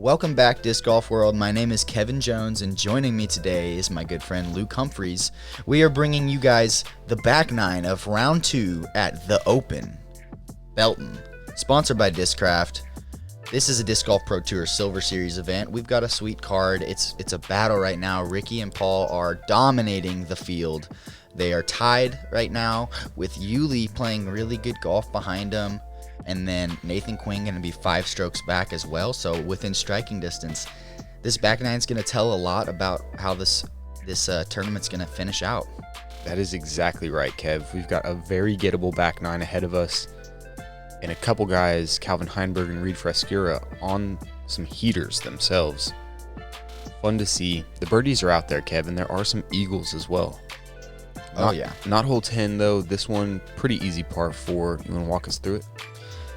Welcome back, Disc Golf World. My name is Kevin Jones, and joining me today is my good friend Luke Humphries. We are bringing you guys the back nine of round 2 at The Open, Belton, sponsored by Discraft. This is a Disc Golf Pro Tour Silver Series event. We've got a sweet card. It's a battle right now. Ricky and Paul are dominating the field. They are tied right now with Uli playing really good golf behind them. And then Nathan Quinn going to be 5 strokes back as well. So within striking distance, this back nine is going to tell a lot about how this tournament's going to finish out. That is exactly right, Kev. We've got a very gettable back nine ahead of us. And a couple guys, Calvin Heinberg and Reed Frescura, on some heaters themselves. Fun to see. The birdies are out there, Kevin. There are some eagles as well. Not hole 10, though. This one, pretty easy par 4. You want to walk us through it?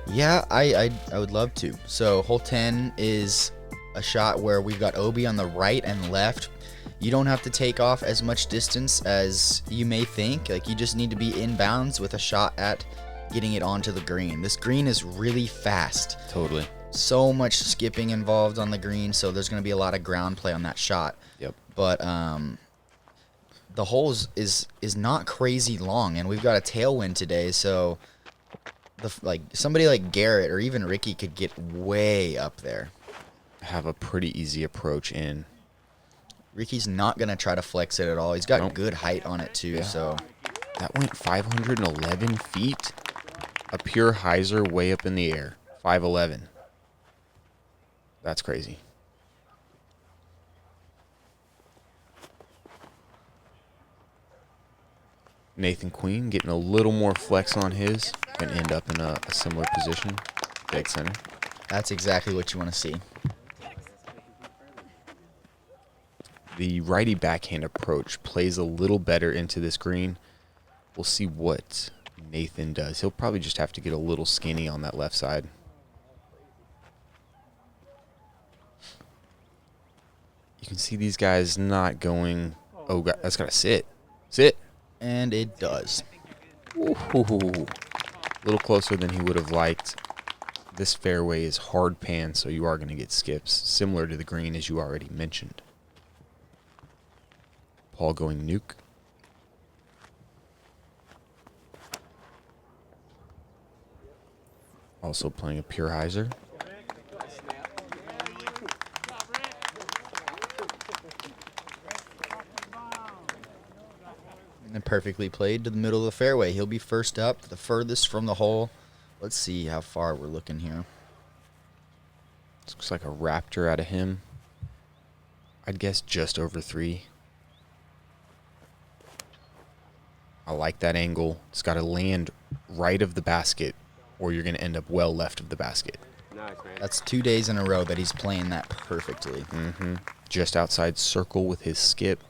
Yeah, I would love to. So hole 10 is a shot where we've got OB on the right and left. You don't have to take off as much distance as you may think. Like, you just need to be inbounds with a shot at getting it onto the green. This green is really fast. Totally. So much skipping involved on the green, so there's going to be a lot of ground play on that shot. Yep. But the hole is not crazy long, and we've got a tailwind today, so somebody like Garrett or even Ricky could get way up there. Have a pretty easy approach in. Ricky's not going to try to flex it at all. He's got good height on it too. Yeah. So that went 511 feet. A pure hyzer way up in the air. 511. That's crazy. Nathan Queen getting a little more flex on his. Going to end up in a similar position. Dead center. That's exactly what you want to see. The righty backhand approach plays a little better into this green. We'll see what Nathan does. He'll probably just have to get a little skinny on that left side. You can see these guys not going, oh, God, that's got to sit. Sit. And it does. Ooh, a little closer than he would have liked. This fairway is hard pan, so you are going to get skips, similar to the green as you already mentioned. Paul going nuke. Also playing a pure hyzer. And perfectly played to the middle of the fairway. He'll be first up, the furthest from the hole. Let's see how far we're looking here. This looks like a raptor out of him. I'd guess just over 3. I like that angle. It's got to land right of the basket, or you're going to end up well left of the basket. Nice, man. That's 2 days in a row that he's playing that perfectly. Mm-hmm. Just outside circle with his skip.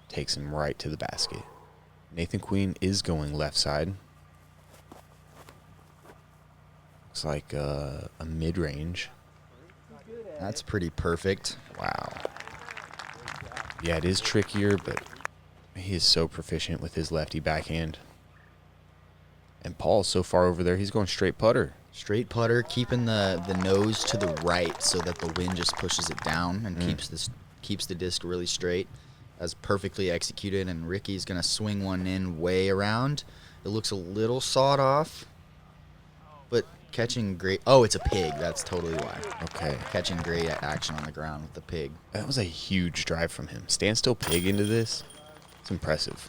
Takes him right to the basket. Nathan Queen is going left side. Looks like a mid-range. That's pretty perfect. Wow. Yeah, it is trickier, but he is so proficient with his lefty backhand. And Paul's so far over there, he's going straight putter. Straight putter, keeping the nose to the right so that the wind just pushes it down and keeps the disc really straight. That's perfectly executed, and Ricky's going to swing one in way around. It looks a little sawed off, but catching great. Oh, it's a pig. That's totally why. Okay. Catching great action on the ground with the pig. That was a huge drive from him. Standstill pig into this. It's impressive.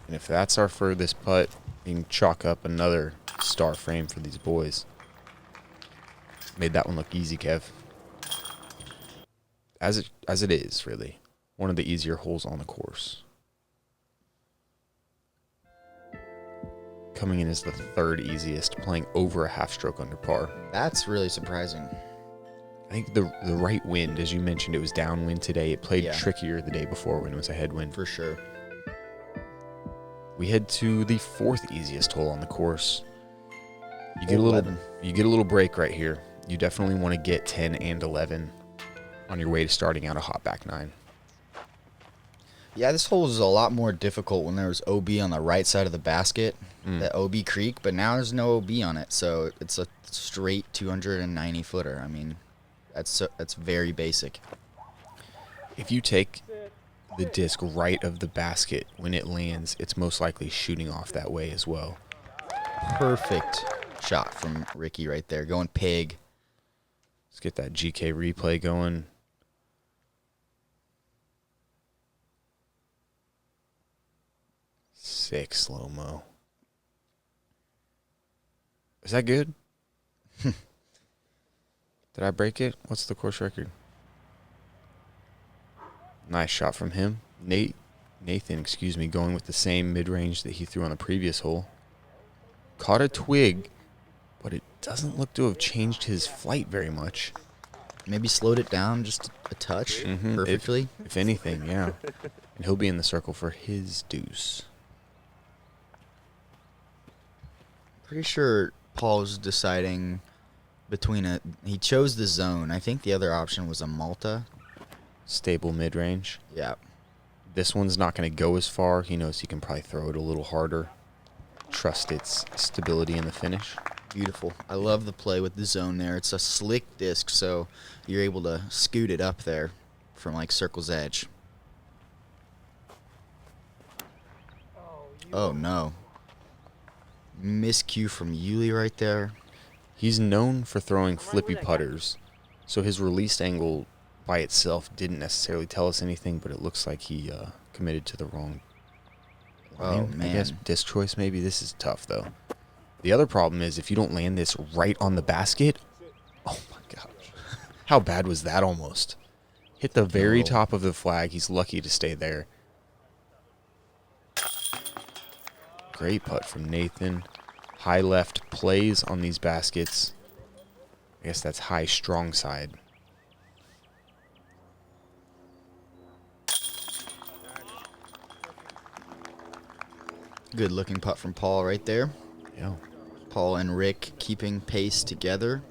And if that's our furthest putt, you can chalk up another star frame for these boys. Made that one look easy, Kev. As it is, really. One of the easier holes on the course. Coming in as the 3rd easiest, playing over a half stroke under par. That's really surprising. I think the right wind, as you mentioned, it was downwind today. It played trickier the day before when it was a headwind. For sure. We head to the 4th easiest hole on the course. You get a little break right here. You definitely want to get 10 and 11 on your way to starting out a hot back nine. Yeah, this hole is a lot more difficult when there was OB on the right side of the basket, that OB creek, but now there's no OB on it, so it's a straight 290 footer. I mean, That's very basic. If you take the disc right of the basket when it lands, it's most likely shooting off that way as well. Perfect shot from Ricky right there, going pig. Let's get that GK replay going. Sick slow-mo. Is that good? Did I break it? What's the course record? Nice shot from him. Nathan, going with the same mid-range that he threw on the previous hole. Caught a twig, but it doesn't look to have changed his flight very much. Maybe slowed it down just a touch perfectly. If anything, yeah. And he'll be in the circle for his deuce. Pretty sure Paul was deciding between he chose the zone. I think the other option was a Malta. Stable mid-range. Yeah. This one's not going to go as far. He knows he can probably throw it a little harder. Trust its stability in the finish. Beautiful. I love the play with the zone there. It's a slick disc, so you're able to scoot it up there from like circle's edge. Oh no. Miscue from Uli right there. He's known for throwing flippy putters, so his release angle by itself didn't necessarily tell us anything, but it looks like he committed to the wrong line. Oh, man. I guess disc choice maybe. This is tough, though. The other problem is if you don't land this right on the basket, oh my gosh. How bad was that almost? Hit the very top of the flag. He's lucky to stay there. Great putt from Nathan. High left plays on these baskets. I guess that's high strong side. Good looking putt from Paul right there. Yeah. Paul and Rick keeping pace together.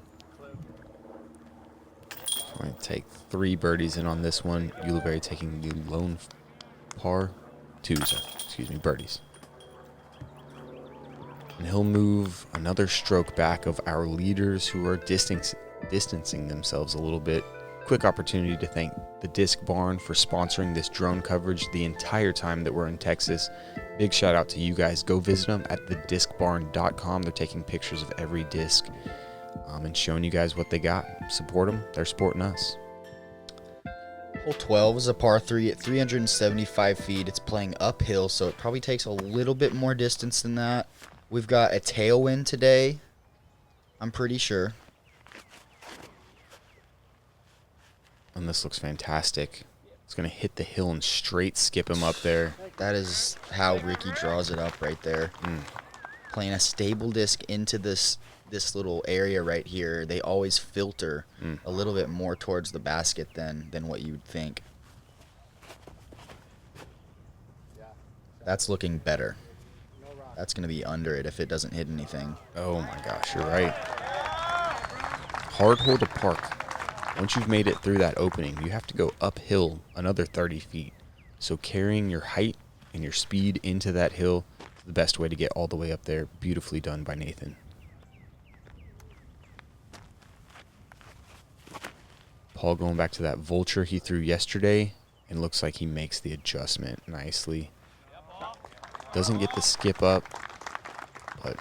We're going to take 3 birdies in on this one. Ulibarri taking the lone birdies. And he'll move another stroke back of our leaders who are distancing themselves a little bit. Quick opportunity to thank the Disc Barn for sponsoring this drone coverage the entire time that we're in Texas. Big shout out to you guys. Go visit them at thediscbarn.com. They're taking pictures of every disc and showing you guys what they got. Support them. They're supporting us. Hole 12 is a par 3 at 375 feet. It's playing uphill, so it probably takes a little bit more distance than that. We've got a tailwind today, I'm pretty sure. And this looks fantastic. It's going to hit the hill and straight skip him up there. That is how Ricky draws it up right there. Playing a stable disc into this little area right here. They always filter a little bit more towards the basket than what you'd think. That's looking better. That's going to be under it if it doesn't hit anything. Oh my gosh, you're right. Hard hole to park. Once you've made it through that opening, you have to go uphill another 30 feet. So carrying your height and your speed into that hill is the best way to get all the way up there. Beautifully done by Nathan. Paul going back to that vulture he threw yesterday, and looks like he makes the adjustment nicely. Doesn't get the skip up, but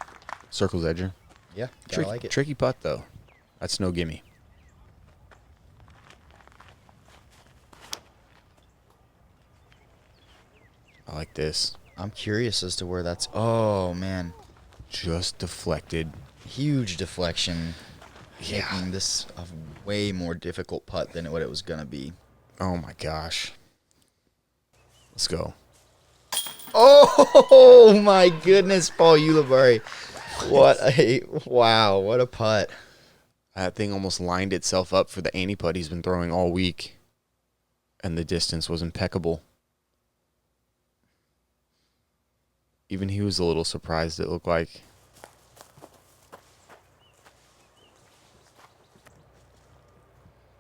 circles edger. Yeah, I like it. Tricky putt, though. That's no gimme. I like this. I'm curious as to where that's... Oh, man. Just deflected. Huge deflection. Yeah. Making this a way more difficult putt than what it was going to be. Oh, my gosh. Let's go. Oh, my goodness, Paul Ulibarri. Wow, what a putt. That thing almost lined itself up for the anti-putt he's been throwing all week. And the distance was impeccable. Even he was a little surprised, it looked like.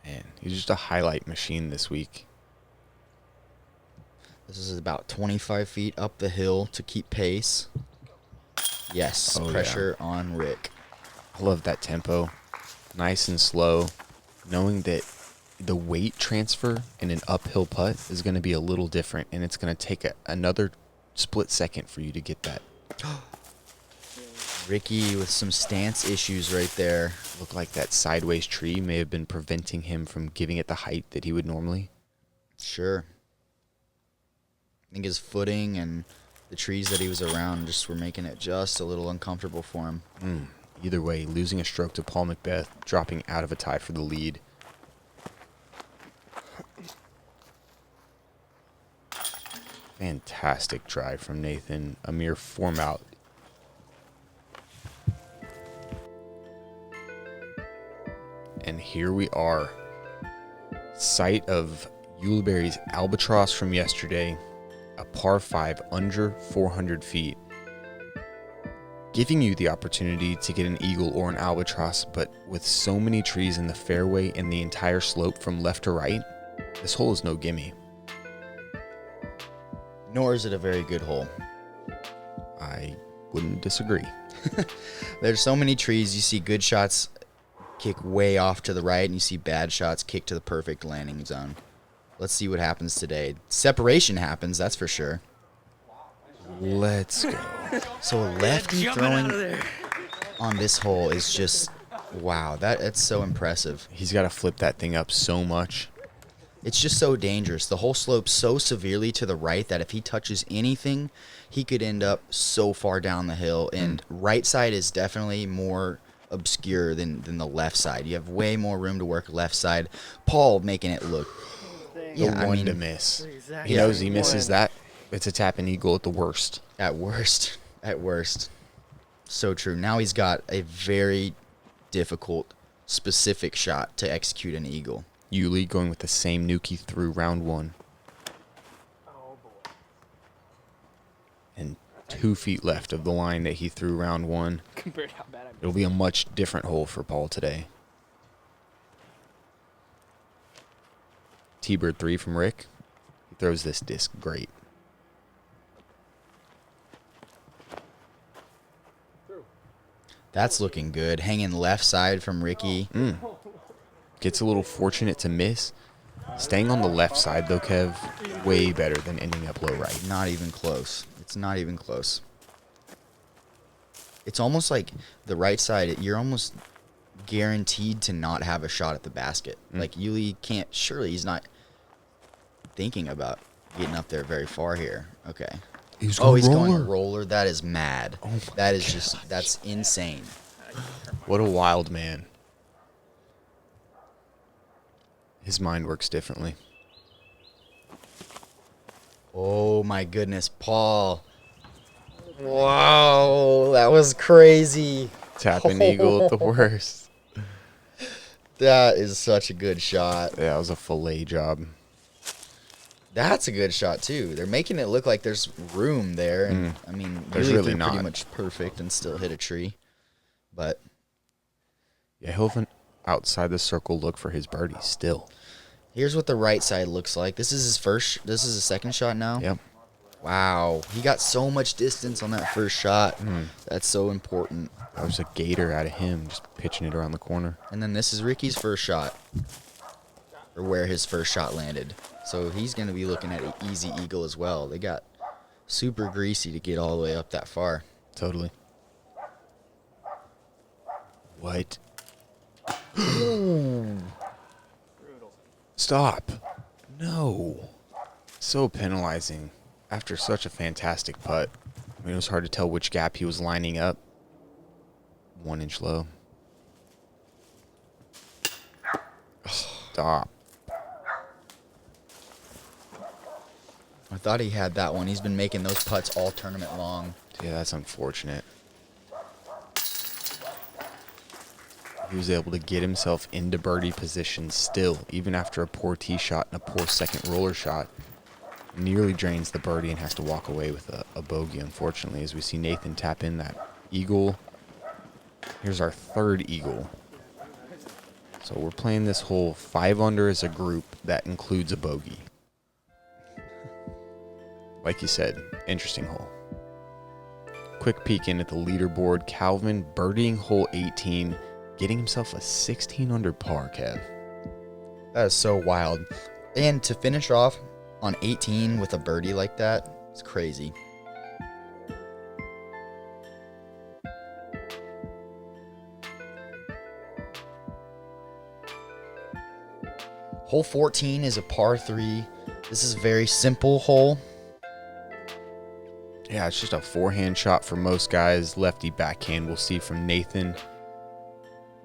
Man, he's just a highlight machine this week. This is about 25 feet up the hill to keep pace. Yes, pressure on Rick. I love that tempo. Nice and slow. knowing that the weight transfer in an uphill putt is going to be a little different, and it's going to take another split second for you to get that. Ricky with some stance issues right there. Looked like that sideways tree may have been preventing him from giving it the height that he would normally. Sure. I think his footing and the trees that he was around just were making it just a little uncomfortable for him. Either way, losing a stroke to Paul McBeth, dropping out of a tie for the lead. Fantastic drive from Nathan. A mere 4 out. And here we are. Site of Ulibarri's Albatross from yesterday. A par 5 under 400 feet. Giving you the opportunity to get an eagle or an albatross, but with so many trees in the fairway and the entire slope from left to right, this hole is no gimme. Nor is it a very good hole. I wouldn't disagree. There's so many trees. You see good shots kick way off to the right, and you see bad shots kick to the perfect landing zone. Let's see what happens today. Separation happens, that's for sure. Let's go. So a lefty throwing on this hole is just, wow, that's so impressive. He's got to flip that thing up so much. It's just so dangerous. The whole slopes so severely to the right that if he touches anything, he could end up so far down the hill. And right side is definitely more obscure than the left side. You have way more room to work left side. Paul making it look The one to miss. Exactly. He knows he misses that. It's a tap and eagle at the worst. At worst. At worst. So true. Now he's got a very difficult, specific shot to execute an eagle. Uli going with the same nuke he threw round 1. Oh boy. And 2 feet left of the line that he threw round 1. Compared to how bad I It'll be a much different hole for Paul today. T-bird 3 from Rick. He throws this disc great. That's looking good. Hanging left side from Ricky. Gets a little fortunate to miss. Staying on the left side, though, Kev, way better than ending up low right. Not even close. It's not even close. It's almost like the right side, you're almost guaranteed to not have a shot at the basket. Like, Uli can't, surely he's not thinking about getting up there very far here. Okay. He's Going roller. That is mad. Oh my that is just, that's insane. What a wild man. His mind works differently. Oh my goodness, Paul. Wow, that was crazy. Tap and eagle at the worst. That is such a good shot. Yeah, that was a fillet job. That's a good shot too. They're making it look like there's room there, and I mean, There's Uli really threw pretty not. much perfect and still hit a tree. But Yeah, he'll have an outside the circle look for his birdie still. here's what the right side looks like. This is his first. This is his second shot now. Yep. Wow, he got so much distance on that first shot. That's so important. That was a gator out of him, just pitching it around the corner. And then this is Ricky's first shot, or where his first shot landed. So he's going to be looking at an easy eagle as well. They got super greasy to get all the way up that far. Totally. What? Stop. No. So penalizing after such a fantastic putt. I mean, it was hard to tell which gap he was lining up. 1 inch low. Stop. I thought he had that one. He's been making those putts all tournament long. Yeah, that's unfortunate. He was able to get himself into birdie position still, even after a poor tee shot and a poor second roller shot. Nearly drains the birdie and has to walk away with a bogey, unfortunately, as we see Nathan tap in that eagle. Here's our third eagle. So we're playing this hole 5 under as a group. That includes a bogey. Like you said, interesting hole. Quick peek in at the leaderboard. Calvin birdieing hole 18, getting himself a 16 under par, Kev. That is so wild. And to finish off on 18 with a birdie like that, it's crazy. Hole 14 is a par 3. This is a very simple hole. Yeah, it's just a forehand shot for most guys. Lefty backhand, we'll see from Nathan.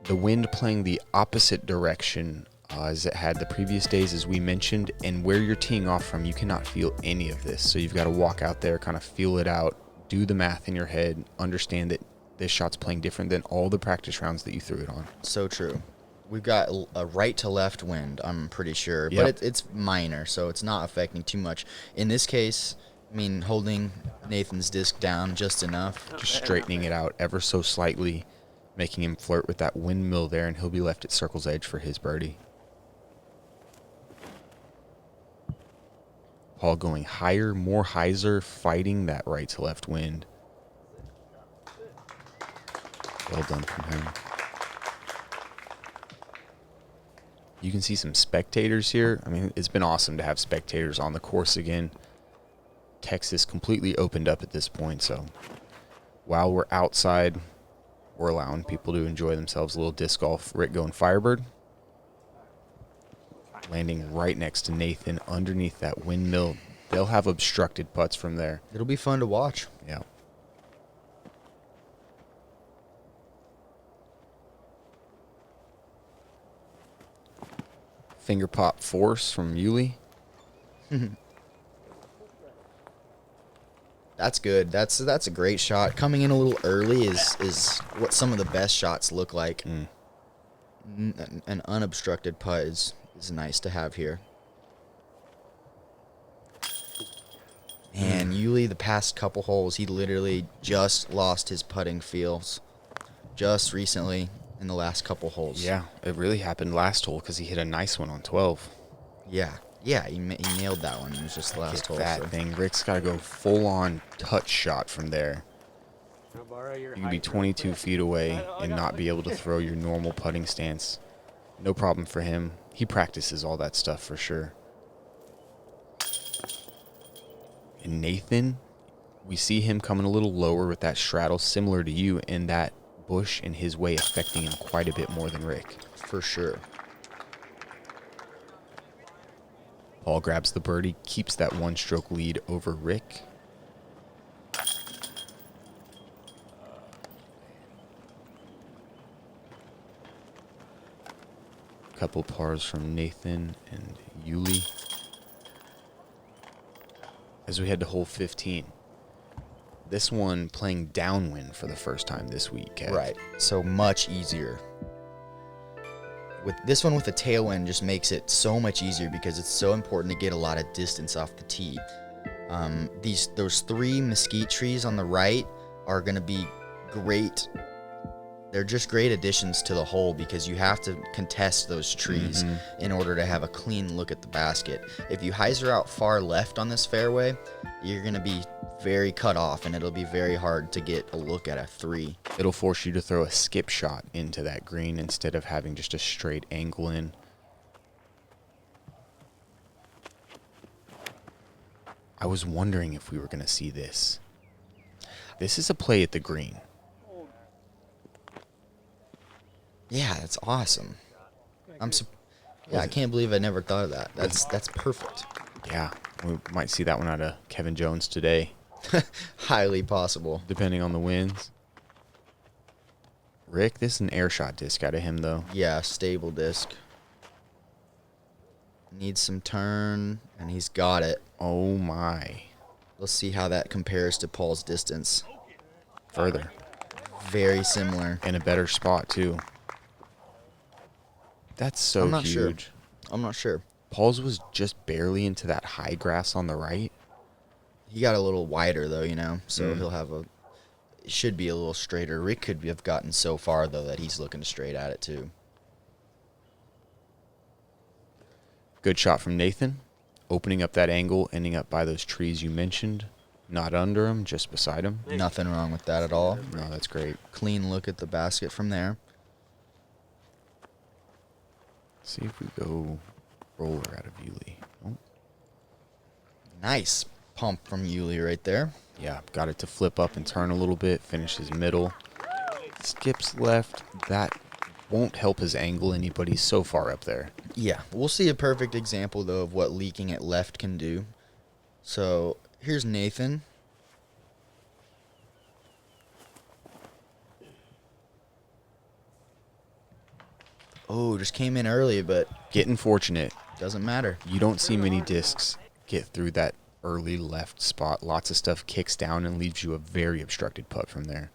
The wind playing the opposite direction as it had the previous days, as we mentioned. And where you're teeing off from, you cannot feel any of this. So you've got to walk out there, kind of feel it out, do the math in your head, understand that this shot's playing different than all the practice rounds that you threw it on. So true. We've got a right to left wind, I'm pretty sure. Yep. But it's minor, so it's not affecting too much. In this case, I mean, holding Nathan's disc down just enough. Just straightening it out ever so slightly, making him flirt with that windmill there, and he'll be left at circle's edge for his birdie. Paul going higher, more hyzer, fighting that right to left wind. Well done from him. You can see some spectators here. I mean, it's been awesome to have spectators on the course again. Texas completely opened up at this point, so while we're outside, we're allowing people to enjoy themselves. A little disc golf. Rick going Firebird. Landing right next to Nathan underneath that windmill. They'll have obstructed putts from there. It'll be fun to watch. Yeah. Finger pop force from Uli. That's good. That's a great shot. Coming in a little early is what some of the best shots look like. An unobstructed putt is nice to have here. And Uli, the past couple holes, he literally just lost his putting feels just recently in the last couple holes. Yeah, it really happened last hole because he hit a nice one on 12. Yeah, he nailed that one. It was just the last hole. That thing. Rick's got to go full-on touch shot from there. You can be 22 feet away and not be able to throw your normal putting stance. No problem for him. He practices all that stuff for sure. And Nathan, we see him coming a little lower with that straddle, similar to you, and that bush in his way affecting him quite a bit more than Rick. For sure. Paul grabs the birdie, keeps that one-stroke lead over Rick. Couple pars from Nathan and Uli. As we head to hole 15. This one playing downwind for the first time this week, Kev. Right. So much easier. With this one with the tailwind just makes it so much easier because it's so important to get a lot of distance off the tee. Those 3 mesquite trees on the right are going to be great. They're just great additions to the hole because you have to contest those trees in order to have a clean look at the basket. If you hyzer out far left on this fairway, you're going to be very cut off, and it'll be very hard to get a look at a 3. It'll force you to throw a skip shot into that green instead of having just a straight angle in. I was wondering if we were going to see this. This is a play at the green. Yeah, that's awesome. I can't believe I never thought of that. That's perfect. Yeah, we might see that one out of Kevin Jones today. Highly possible. Depending on the winds. Rick, this is an air shot disc out of him, though. Yeah, stable disc. Needs some turn, and he's got it. Oh, my. Let's see how that compares to Paul's distance. Further. Very similar. In a better spot, too. That's so I'm not huge. sure. I'm not sure. Paul's was just barely into that high grass on the right. He got a little wider, though, so he'll have it should be a little straighter. Rick could have gotten so far, though, that he's looking straight at it, too. Good shot from Nathan. Opening up that angle, ending up by those trees you mentioned. Not under him, just beside him. Nothing wrong with that at all. No, that's great. Clean look at the basket from there. See if we go roller out of Uli. Oh, Nice pump from Yuli right there. yeah, got it to flip up and turn a little bit. Finishes middle. Skips left. That won't help his angle any, but he's so far up there. Yeah, we'll see a perfect example, though, of what leaking at left can do. So here's Nathan. Oh, just came in early, but Getting fortunate. doesn't matter. You don't see many discs get through that early left spot. Lots of stuff kicks down and leaves you a very obstructed putt from there.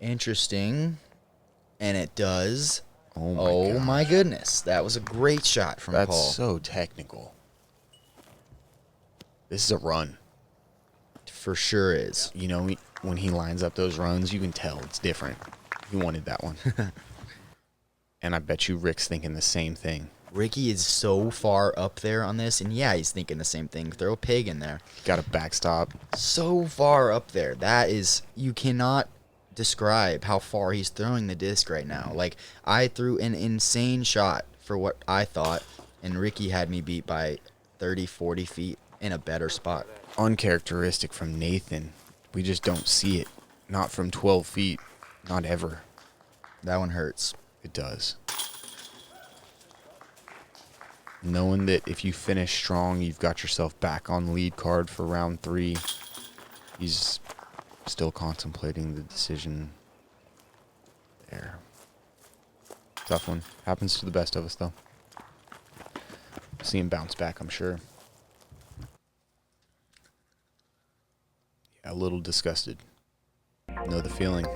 Interesting. And it does. Oh my Oh gosh. my goodness. That was a great shot from That's Paul. so technical. This is a run. For sure is. You know, when he lines up those runs, you can tell it's different. He wanted that one. And I bet you Rick's thinking the same thing. Ricky is so far up there on this, and yeah, he's thinking the same thing. Throw a pig in there. Got a backstop. So far up there. That is, you cannot describe how far he's throwing the disc right now. Like, I threw an insane shot for what I thought, and Ricky had me beat by 30, 40 feet in a better spot. Uncharacteristic from Nathan. We just don't see it. Not from 12 feet. Not ever. That one hurts. It does. Knowing that if you finish strong, you've got yourself back on lead card for round 3. He's still contemplating the decision there. Tough one. Happens to the best of us, though. See him bounce back, I'm sure. Yeah, a little disgusted. Know the feeling.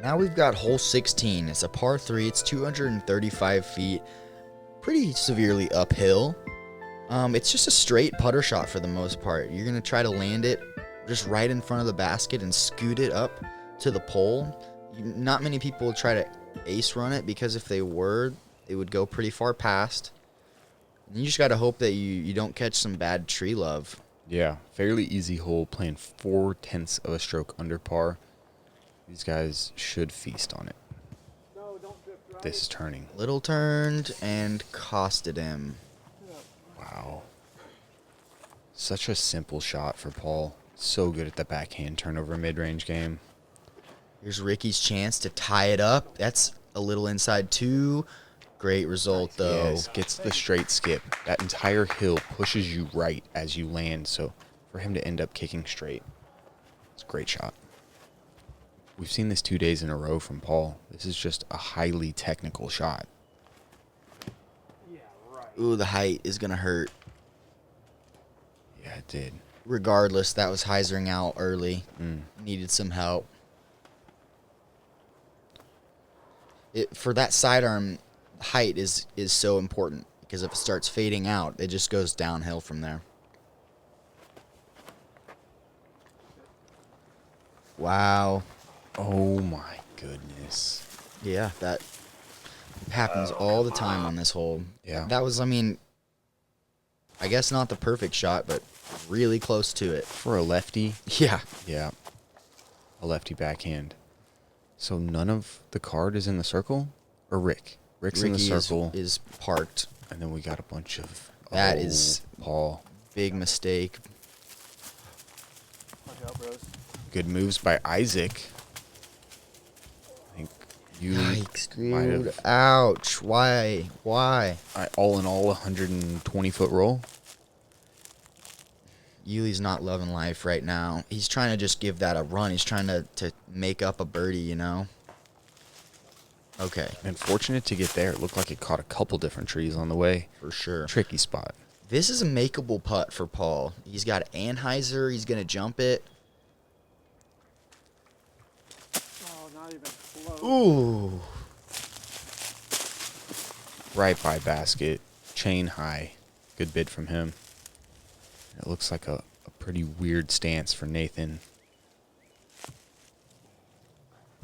Now we've got hole 16. It's a par 3. It's 235 feet. Pretty severely uphill. It's just a straight putter shot for the most part. You're going to try to land it just right in front of the basket and scoot it up to the pole. Not many people try to ace run it, because if they were, it would go pretty far past. And you just got to hope that you don't catch some bad tree love. Yeah, fairly easy hole, playing 4/10 of a stroke under par. These guys should feast on it. This is turning. Little turned and costed him. Wow. Such a simple shot for Paul. So good at the backhand turnover mid-range game. Here's Ricky's chance to tie it up. That's a little inside too. Great result, though. Yes, gets the straight skip. That entire hill pushes you right as you land, so for him to end up kicking straight, it's a great shot. We've seen this 2 days in a row from Paul. This is just a highly technical shot. Ooh, the height is going to hurt. Yeah, it did. Regardless, that was hyzering out early. Needed some help. For that sidearm, height is so important, because if it starts fading out, it just goes downhill from there. Wow. Oh my goodness. Yeah, that happens all the time on this hole. Yeah. That was, I mean, I guess not the perfect shot, but really close to it. For a lefty, Yeah. yeah, a lefty backhand. So none of the card is in the circle? Or Rick? Rick's in the Ricky circle. is parked. And then we got a bunch of... That is Paul. big mistake. Watch out, bros. Good moves by Isaac. I think you Yikes, might dude. have... Ouch. Why? all in all, 120-foot roll. Yuli's not loving life right now. He's trying to just give that a run. He's trying to make up a birdie, you know? Okay, And fortunate to get there. It looked like it caught a couple different trees on the way. for sure. Tricky spot. This is a makeable putt for Paul. He's got Anheuser. He's going to jump it. Oh, not even close. Ooh. Right by basket. Chain high. Good bid from him. It looks like a pretty weird stance for Nathan.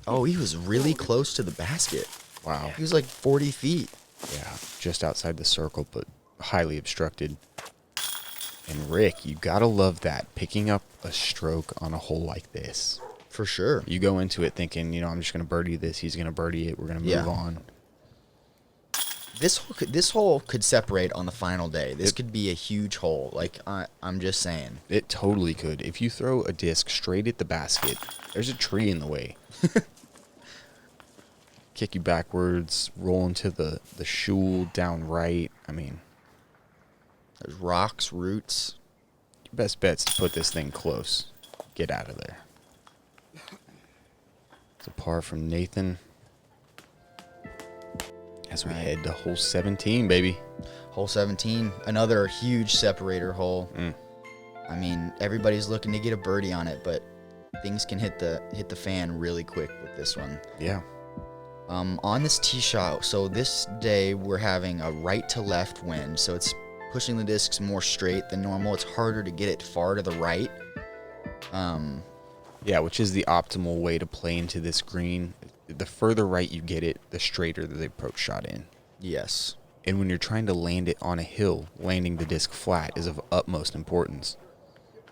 Oh, he was really close to the basket. Wow. He was like 40 feet. Yeah, just outside the circle, but highly obstructed. And Rick, you gotta love that. Picking up a stroke on a hole like this. For sure. You go into it thinking, I'm just gonna birdie this. He's gonna birdie it. We're gonna move on. This hole could separate on the final day. This could be a huge hole. Like, I'm just saying. It totally could. If you throw a disc straight at the basket, there's a tree in the way. Kick you backwards, roll into the shoal down right. I mean, There's rocks, roots. your best bet's to put this thing close. Get out of there. It's a par from Nathan. As we head to hole 17, baby. Hole 17, another huge separator hole. I mean, everybody's looking to get a birdie on it, but things can hit the fan really quick with this one. Yeah. On this tee shot, so this day we're having a right to left wind, so it's pushing the discs more straight than normal. It's harder to get it far to the right. Yeah, which is the optimal way to play into this green. The further right you get it, the straighter the approach shot in. Yes. And when you're trying to land it on a hill, landing the disc flat is of utmost importance.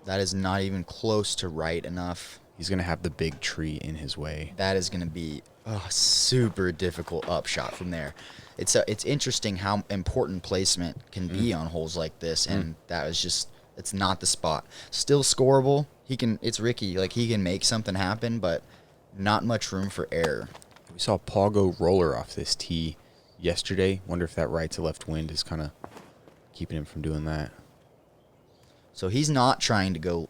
That is not even close to right enough. He's going to have the big tree in his way. That is going to be a super difficult upshot from there. It's interesting how important placement can be on holes like this, and that was just, it's not the spot. Still scoreable. It's Ricky. Like, he can make something happen, but not much room for error. We saw Paul go roller off this tee yesterday. Wonder if that right to left wind is kind of keeping him from doing that. So he's not trying to go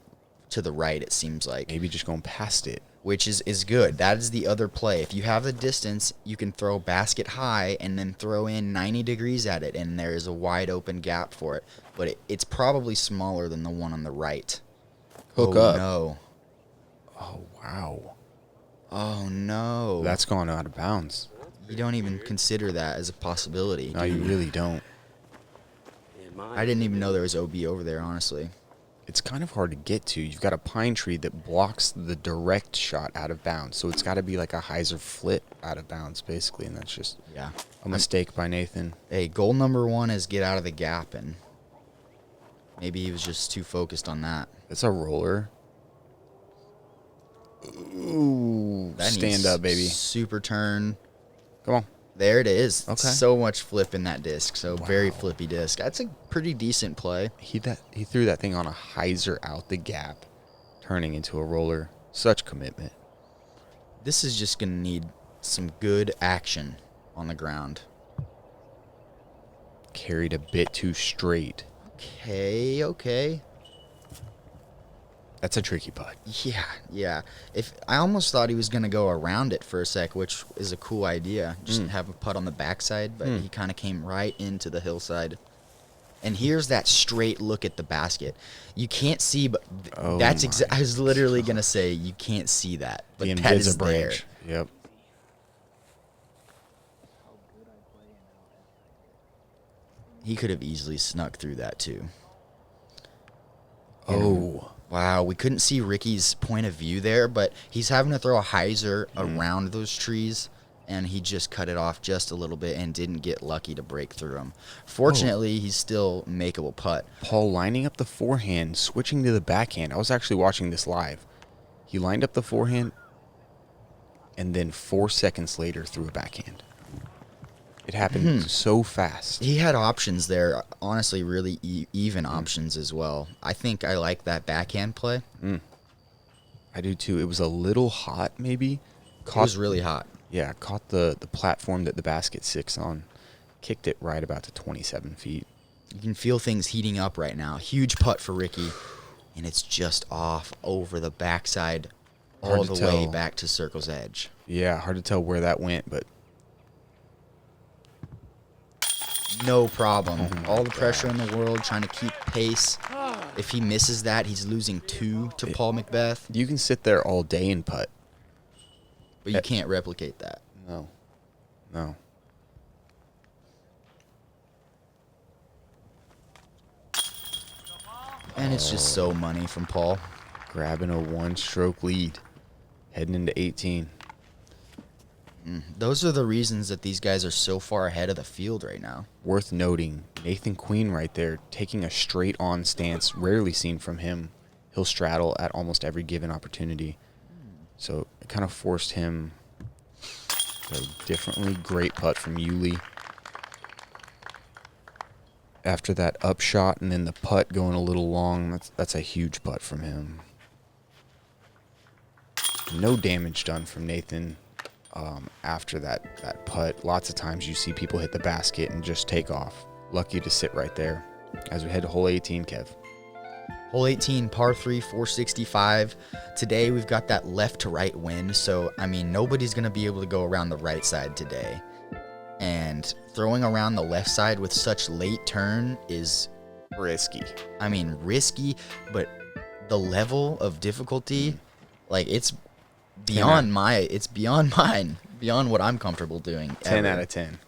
to the right, it seems like. Maybe just going past it. Which is good. That is the other play. If you have the distance, you can throw basket high and then throw in 90 degrees at it, and there is a wide open gap for it. But it's probably smaller than the one on the right. Hook up. No. Oh, wow. Oh, no. That's gone out of bounds. You don't even consider that as a possibility. No, you really don't. I didn't even know there was OB over there, honestly. It's kind of hard to get to. You've got a pine tree that blocks the direct shot out of bounds. So it's got to be like a hyzer flip out of bounds, basically. And that's just a mistake by Nathan. Hey, goal number 1 is get out of the gap, and maybe he was just too focused on that. It's a roller. Ooh, That stand needs up, baby. Super turn. Come on. There it is. Okay. So much flip in that disc. So very flippy disc. That's a pretty decent play. He threw that thing on a hyzer out the gap, turning into a roller. Such commitment. This is just going to need some good action on the ground. Carried a bit too straight. Okay. That's a tricky putt. Yeah. If I almost thought he was going to go around it for a sec, which is a cool idea. Just have a putt on the backside, but he kind of came right into the hillside. And here's that straight look at the basket. You can't see, but that's I was literally going to say you can't see that, but The that is there. branch. Yep. He could have easily snuck through that too. Oh. Wow, we couldn't see Ricky's point of view there, but he's having to throw a hyzer around those trees, and he just cut it off just a little bit and didn't get lucky to break through them. Fortunately, he's still makeable putt. Paul lining up the forehand, switching to the backhand. I was actually watching this live. He lined up the forehand, and then 4 seconds later threw a backhand. It happened so fast. He had options there, honestly, really even options as well. I think I like that backhand play. I do too. It was a little hot, maybe. It was really hot. Yeah, caught the platform that the basket sits on. Kicked it right about to 27 feet. You can feel things heating up right now. Huge putt for Ricky, and it's just off over the backside all the way back to circle's edge. Yeah, hard to tell where that went, but no problem. All the pressure in the world, trying to keep pace. If he misses that, he's losing 2 to Paul McBeth. you can sit there all day and putt. But you can't replicate that. No. And it's just so money from Paul. Grabbing a 1-stroke lead. Heading into 18. Those are the reasons that these guys are so far ahead of the field right now. Worth noting, Nathan Queen right there taking a straight-on stance, rarely seen from him. He'll straddle at almost every given opportunity. So it kind of forced him to differently. Great putt from Uli. After that upshot and then the putt going a little long, that's a huge putt from him. No damage done from Nathan after that putt. Lots of times you see people hit the basket and just take off. Lucky to sit right there. As we head to hole 18, Kev. Hole 18, par 3, 465. Today we've got that left to right wind, so, I mean, nobody's going to be able to go around the right side today. And throwing around the left side with such late turn is Risky. I mean, risky, but the level of difficulty, like, it's beyond beyond what I'm comfortable doing. 10 ever. out of 10.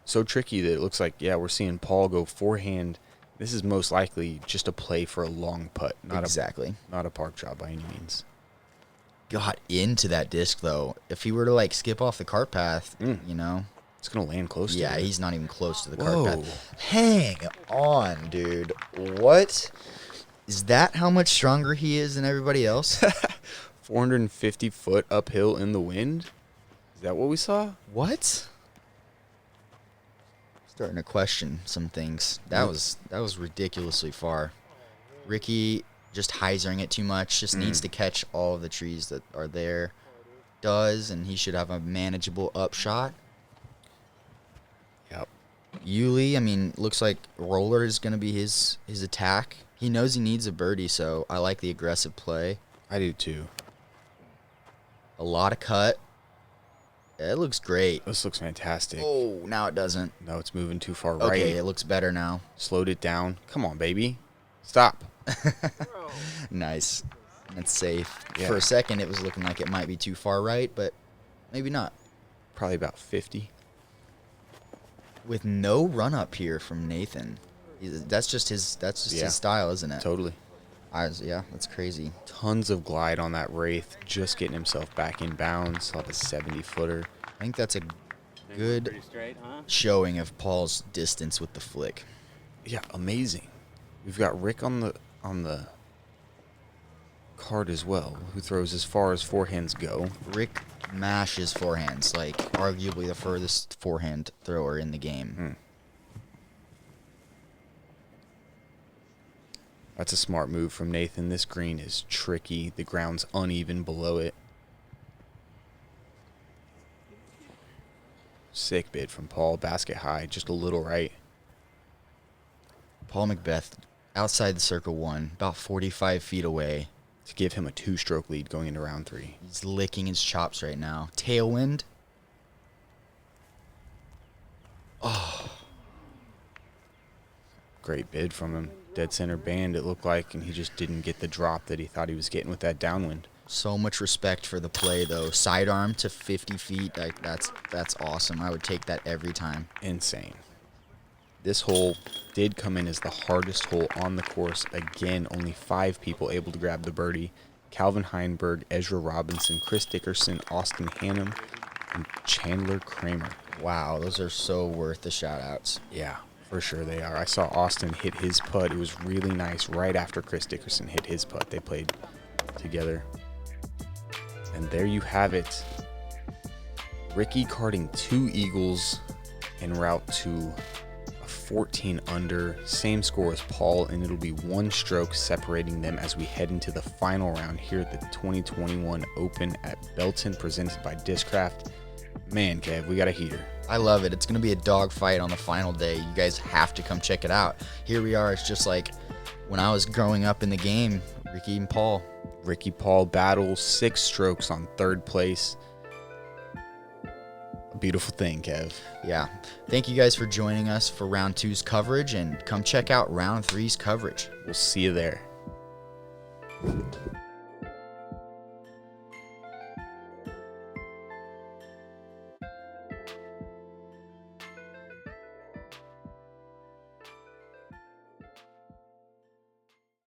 So tricky that it looks like, yeah, we're seeing Paul go forehand. This is most likely just a play for a long putt, not a park job by any means. Got into that disc, though. If he were to, like, skip off the cart path, you know. It's going to land close to it. Yeah, he's not even close to the cart path. Hang on, dude. What? Is that how much stronger he is than everybody else? 450 foot uphill in the wind? Is that what we saw? What? Starting to question some things. That was ridiculously far. Ricky just hyzering it too much. Just needs to catch all of the trees that are there. Does, and he should have a manageable upshot. Yep. Uli, I mean, looks like roller is going to be his attack. He knows he needs a birdie, so I like the aggressive play. I do too. A lot of cut. It looks great. This looks fantastic. Oh, now it doesn't. No, it's moving too far right. Okay, it looks better now. Slowed it down. Come on, baby. Stop. Nice. That's safe. Yeah. For a second, it was looking like it might be too far right, but maybe not. Probably about 50. With no run up here from Nathan. That's just his style, isn't it? Totally. Yeah, that's crazy. Tons of glide on that Wraith, just getting himself back in bounds off a 70-footer. I think that's a good showing of Paul's distance with the flick. Yeah, amazing. We've got Rick on the card as well, who throws as far as forehands go. Rick mashes forehands, like arguably the furthest forehand thrower in the game. That's a smart move from Nathan. This green is tricky. The ground's uneven below it. Sick bid from Paul. Basket high, just a little right. Paul McBeth, outside the circle one, about 45 feet away. To give him a 2-stroke lead going into round 3. He's licking his chops right now. Tailwind. Oh. Great bid from him. Dead center band, it looked like, and he just didn't get the drop that he thought he was getting with that downwind. So much respect for the play, though. Sidearm to 50 feet, like that's awesome. I would take that every time. Insane. This hole did come in as the hardest hole on the course. Again, only 5 people able to grab the birdie. Calvin Heinberg, Ezra Robinson, Chris Dickerson, Austin Hannum, and Chandler Kramer. Wow, those are so worth the shout-outs. Yeah, for sure they are. I saw Austin hit his putt. It was really nice right after Chris Dickerson hit his putt. They played together. And there you have it. Ricky carding 2 eagles en route to a 14 under. Same score as Paul, and it'll be 1 stroke separating them as we head into the final round here at the 2021 Open at Belton, presented by Discraft. Man, Kev, we got a heater. I love it. It's going to be a dogfight on the final day. You guys have to come check it out. Here we are. It's just like when I was growing up in the game, Ricky and Paul. Ricky Paul battle, 6 strokes on 3rd place. A beautiful thing, Kev. Yeah. Thank you guys for joining us for round 2's coverage, and come check out round 3's coverage. We'll see you there.